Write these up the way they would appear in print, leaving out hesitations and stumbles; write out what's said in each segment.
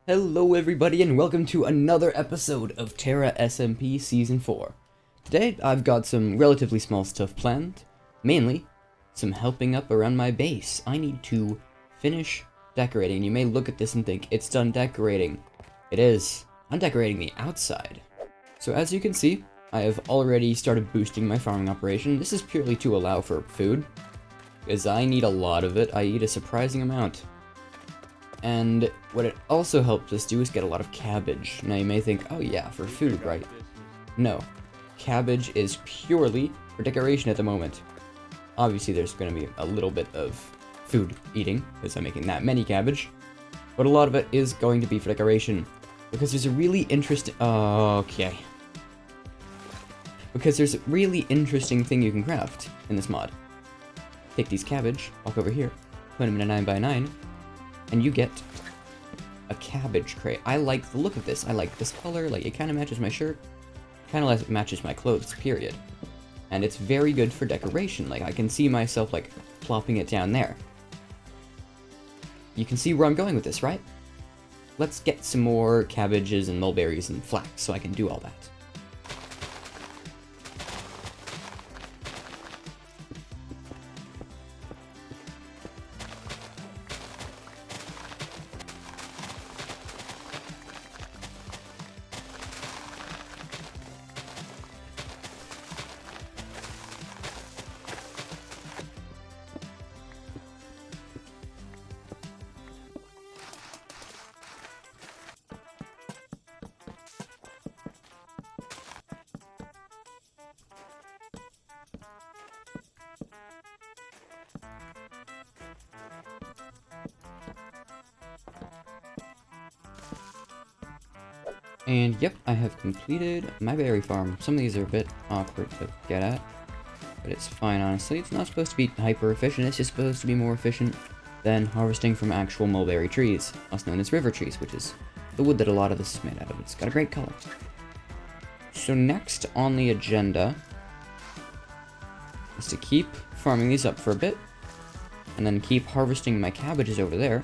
Hello everybody and welcome to another episode of Terra SMP Season 4. Today I've got some relatively small stuff planned, mainly some helping up around my base. I need to finish decorating. You may look at this and think, it's done decorating. It is. I'm decorating the outside. So as you can see, I have already started boosting my farming operation. This is purely to allow for food, because I need a lot of it. I eat a surprising amount. And what it also helps us do is get a lot of cabbage. Now you may think, oh yeah, for food, right? No. Cabbage is purely for decoration at the moment. Obviously there's going to be a little bit of food eating, because I'm making that many cabbage. But a lot of it is going to be for decoration. Because there's a really interesting... Because there's a really interesting thing you can craft in this mod. Take these cabbage, walk over here, put them in a 9x9, and you get a cabbage crate. I like the look of this. I like this color. Like, it kind of matches my shirt. Kind of matches my clothes, period. And it's very good for decoration. Like, I can see myself, like, plopping it down there. You can see where I'm going with this, right? Let's get some more cabbages and mulberries and flax so I can do all that. And yep, I have completed my berry farm. Some of these are a bit awkward to get at, but it's fine, honestly. It's not supposed to be hyper efficient, it's just supposed to be more efficient than harvesting from actual mulberry trees, also known as river trees, which is the wood that a lot of this is made out of. It's got a great color. So next on the agenda is to keep farming these up for a bit, and then keep harvesting my cabbages over there,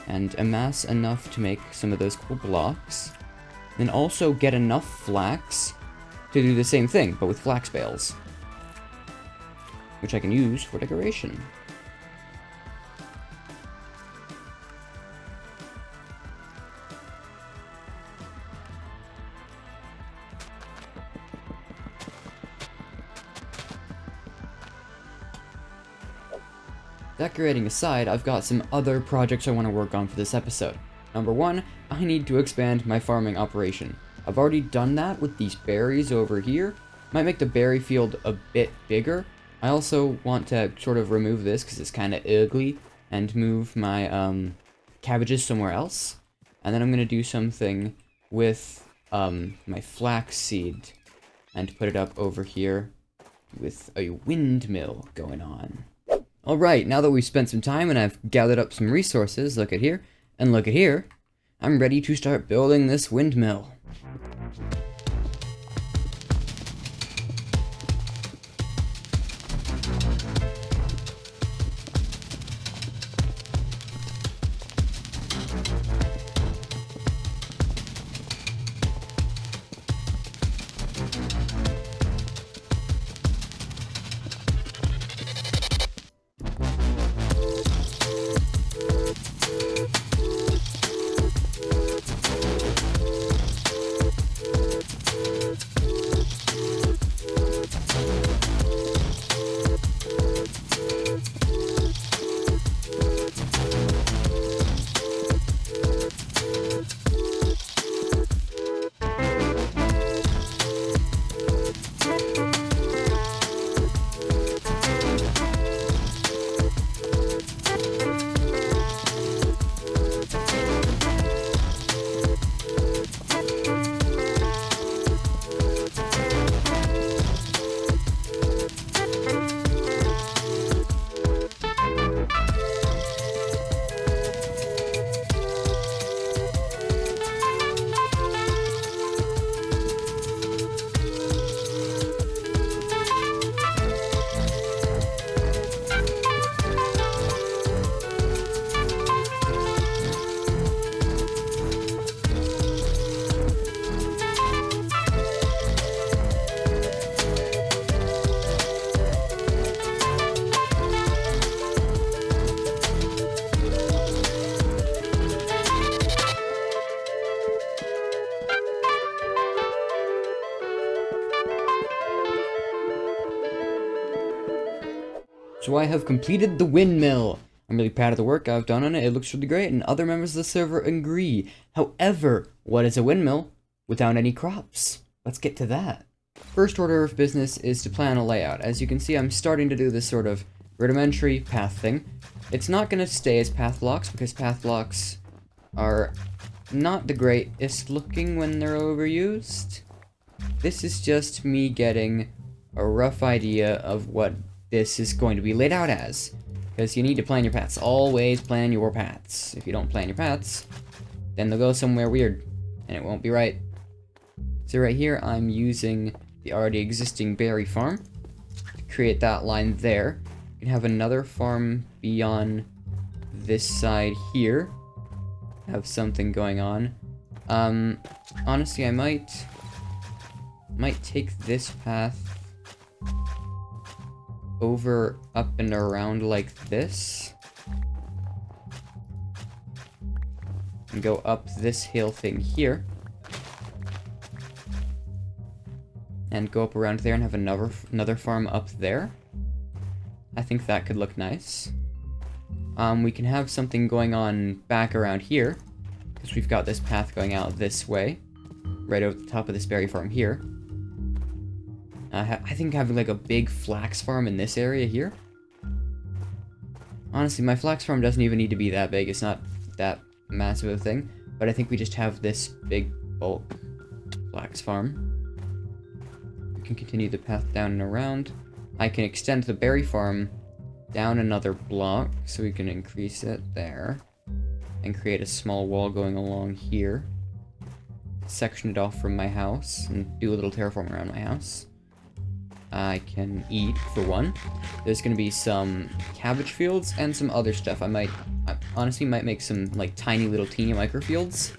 and amass enough to make some of those cool blocks. Then also get enough flax to do the same thing, but with flax bales, which I can use for decoration. Decorating aside, I've got some other projects I want to work on for this episode. Number one, I need to expand my farming operation. I've already done that with these berries over here. Might make the berry field a bit bigger. I also want to sort of remove this because it's kind of ugly and move my cabbages somewhere else. And then I'm going to do something with my flax seed and put it up over here with a windmill going on. Alright, now that we've spent some time and I've gathered up some resources, look at here. And look at here, I'm ready to start building this windmill. So I have completed the windmill. I'm really proud of the work I've done on it. It looks really great, and other members of the server agree. However, what is a windmill without any crops? Let's get to that. First order of business is to plan a layout. As you can see, I'm starting to do this sort of rudimentary path thing. It's not going to stay as path blocks, because path blocks are not the greatest looking when they're overused. This is just me getting a rough idea of what this is going to be laid out as. Because you need to plan your paths. Always plan your paths. If you don't plan your paths, then they'll go somewhere weird, and it won't be right. So right here, I'm using the already existing berry farm to create that line there. You can have another farm beyond this side here. Have something going on. Honestly, I might take this path over, up, and around like this. And go up this hill thing here. And go up around there and have another farm up there. I think that could look nice. We can have something going on back around here, because we've got this path going out this way, right over the top of this berry farm here. I think having like a big flax farm in this area here. Honestly, my flax farm doesn't even need to be that big. It's not that massive of a thing, but I think we just have this big bulk flax farm. We can continue the path down and around. I can extend the berry farm down another block, so we can increase it there. And create a small wall going along here. Section it off from my house, and do a little terraform around my house. I can eat, for one. There's gonna be some cabbage fields and some other stuff. I honestly might make some, like, tiny little teeny microfields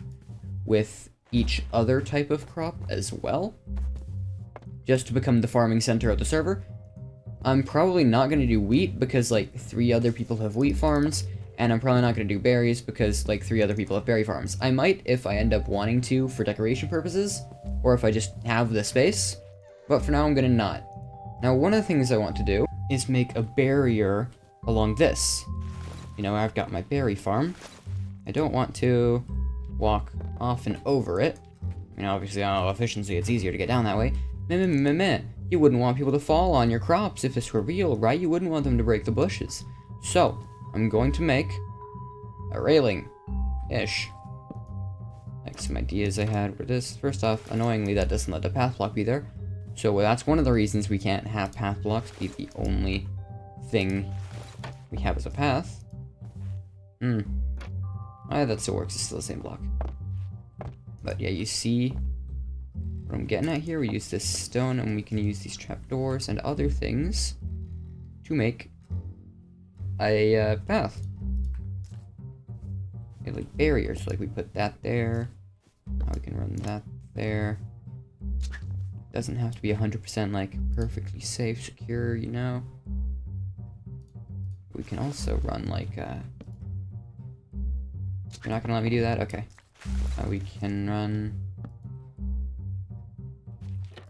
with each other type of crop as well. Just to become the farming center of the server. I'm probably not gonna do wheat because, like, 3 other people have wheat farms, and I'm probably not gonna do berries because, like, 3 other people have berry farms. I might if I end up wanting to for decoration purposes, or if I just have the space, but for now I'm gonna not. Now, one of the things I want to do is make a barrier along this. You know, I've got my berry farm. I don't want to walk off and over it. You know, obviously, on efficiency, it's easier to get down that way. Meh. You wouldn't want people to fall on your crops if this were real, right? You wouldn't want them to break the bushes. So, I'm going to make a railing-ish. Like, some ideas I had were this. First off, annoyingly, that doesn't let the path block be there. So that's one of the reasons we can't have path blocks be the only thing we have as a path. That still works. It's still the same block. But yeah, you see what I'm getting at here? We use this stone, and we can use these trapdoors and other things to make a path. Okay, like barriers. Like we put that there. Now we can run that there. Doesn't have to be 100% like perfectly safe, secure, you know. We can also run like you're not gonna let me do that? Okay. We can run.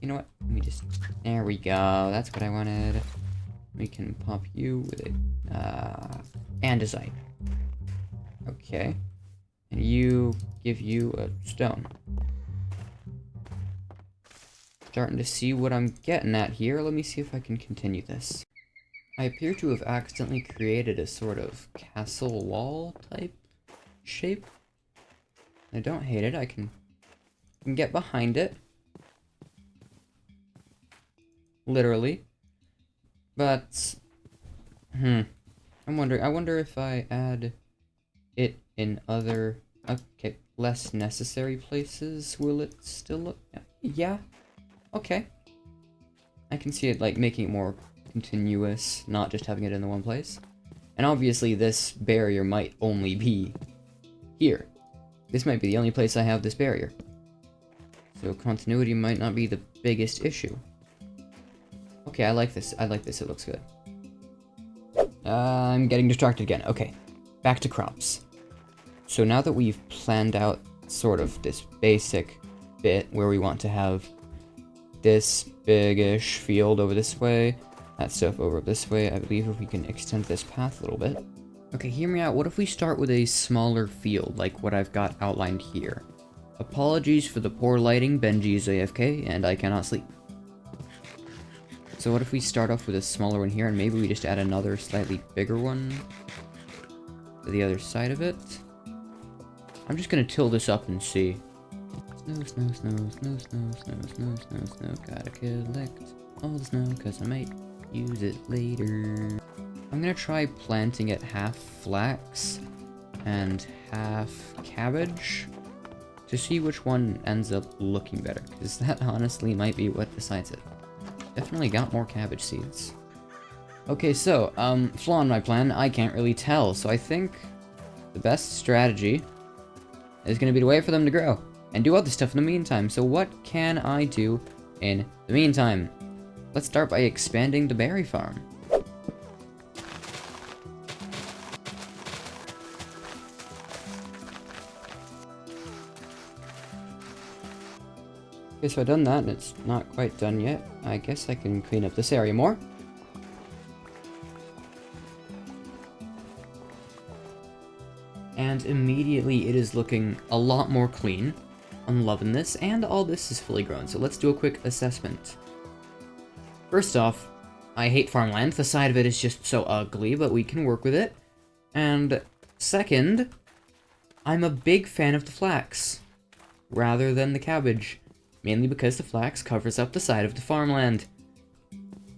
You know what? Let me just. There we go. That's what I wanted. We can pop you with a andesite. Okay. And give you a stone. Starting to see what I'm getting at here. Let me see if I can continue this. I appear to have accidentally created a sort of castle wall type shape. I don't hate it. I can get behind it. Literally. But I'm wondering, I wonder if I add it in other less necessary places, will it still look? Yeah. Okay. I can see it like making it more continuous, not just having it in the one place. And obviously this barrier might only be here. This might be the only place I have this barrier. So continuity might not be the biggest issue. Okay, I like this. I like this. It looks good. I'm getting distracted again. Okay, back to crops. So now that we've planned out sort of this basic bit where we want to have this big-ish field over this way, that stuff over this way. I believe if we can extend this path a little bit. Okay, hear me out. What if we start with a smaller field, like what I've got outlined here? Apologies for the poor lighting. Benji is AFK, and I cannot sleep. So what if we start off with a smaller one here, and maybe we just add another slightly bigger one to the other side of it? I'm just gonna till this up and see. Snow, snow, snow, snow, snow, snow, snow, snow, snow. Gotta collect all the snow, cause I might use it later. I'm gonna try planting it half flax and half cabbage to see which one ends up looking better, because that honestly might be what decides it. Definitely got more cabbage seeds. Okay, so, flaw in my plan, I can't really tell, so I think the best strategy is gonna be to wait for them to grow and do other stuff in the meantime. So what can I do in the meantime? Let's start by expanding the berry farm. Okay, so I've done that, and it's not quite done yet. I guess I can clean up this area more. And immediately it is looking a lot more clean. I'm loving this, and all this is fully grown, so let's do a quick assessment. First off, I hate farmland. The side of it is just so ugly, but we can work with it. And second, I'm a big fan of the flax, rather than the cabbage. Mainly because the flax covers up the side of the farmland.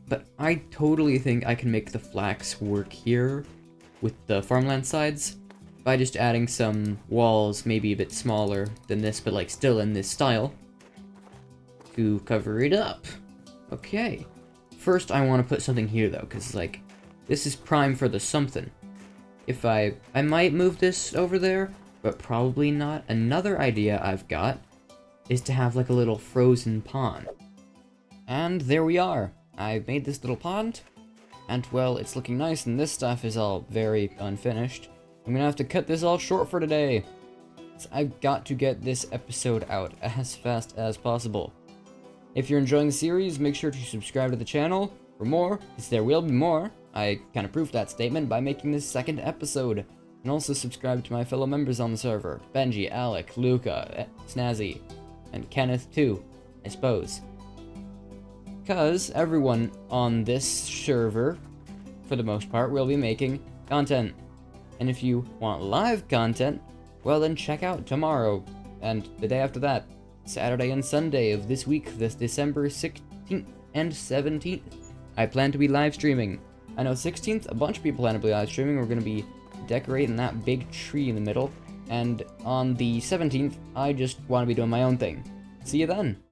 But I totally think I can make the flax work here with the farmland sides by just adding some walls, maybe a bit smaller than this, but like still in this style, to cover it up. Okay. First I want to put something here though, because like, this is prime for the something. If I might move this over there, but probably not. Another idea I've got is to have like a little frozen pond. And there we are. I've made this little pond, and well, it's looking nice, and this stuff is all very unfinished. I'm gonna have to cut this all short for today. So I've got to get this episode out as fast as possible. If you're enjoying the series, make sure to subscribe to the channel for more, because there will be more. I kind of proved that statement by making this second episode. And also subscribe to my fellow members on the server, Benji, Alec, Luca, Snazzy, and Kenneth too, I suppose. Because everyone on this server, for the most part, will be making content. And if you want live content, well then check out tomorrow, and the day after that, Saturday and Sunday of this week, this December 16th and 17th. I plan to be live streaming. I know 16th, a bunch of people plan to be live streaming. We're going to be decorating that big tree in the middle. And on the 17th, I just want to be doing my own thing. See you then!